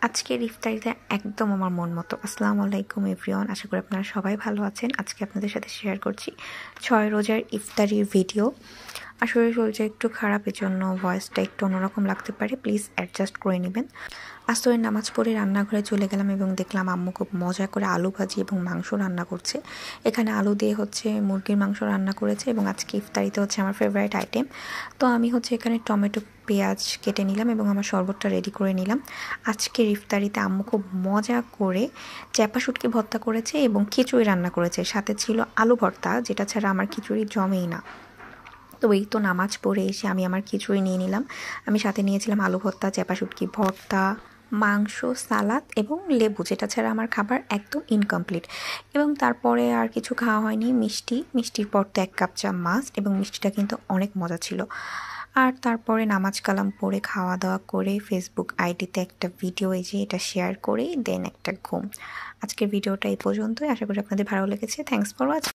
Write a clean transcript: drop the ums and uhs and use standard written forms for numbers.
আজকের ইফতারিতে একদম আমার মন মতো। আসসালামু আলাইকুম এভরিওয়ান, আশা করি আপনারা সবাই ভালো আছেন। আজকে আপনাদের সাথে শেয়ার করছি 6 রোজার ইফতারির ভিডিও। আসলে শরীরটা একটু খারাপ, এর জন্য ভয়েসটা একটু অন্যরকম লাগতে পারে, প্লিজ অ্যাডজাস্ট করে নেবেন। আসরের নামাজ পড়ে রান্নাঘরে চলে গেলাম এবং দেখলাম আম্মু খুব মজা করে আলু ভাজি এবং মাংস রান্না করছে। এখানে আলু দিয়ে মুরগির মাংস রান্না করেছে এবং আজকে ইফতারিতে আমার ফেভারিট আইটেম। তো আমি এখানে টমেটো পেঁয়াজ কেটে নিলাম এবং আমার শরবতটা রেডি করে নিলাম। আজকের ইফতারিতে আম্মু খুব মজা করে চ্যাপা শুটকি ভর্তা করেছে এবং খিচুড়ি রান্না করেছে, সাথে ছিল আলু ভর্তা, যেটা ছাড়া আমার খিচুড়ি জমেই না। তো এই তো নামাজ পড়ে এসে আমি আমার খিচুড়ি নিয়ে নিলাম। আমি সাথে নিয়েছিলাম আলু ভর্তা, চ্যাপা শুটকি ভর্তা, মাংস, সালাদ এবং লেবু, যেটা ছাড়া আমার খাবার একদম ইনকমপ্লিট। এবং তারপরে আর কিছু খাওয়া হয়নি। মিষ্টির পর তো 1 কাপ চা মাস্ট, এবং মিষ্টিটা কিন্তু অনেক মজা ছিল। আর তারপরে নামাজ কালাম পড়ে খাওয়া দাওয়া করে ফেসবুক আইডিতে একটা ভিডিও এটা শেয়ার করে দেন একটা ঘুম। আজকের ভিডিওটা এই পর্যন্তই। আশা করি আপনাদের ভালো লেগেছে। Thanks for watching.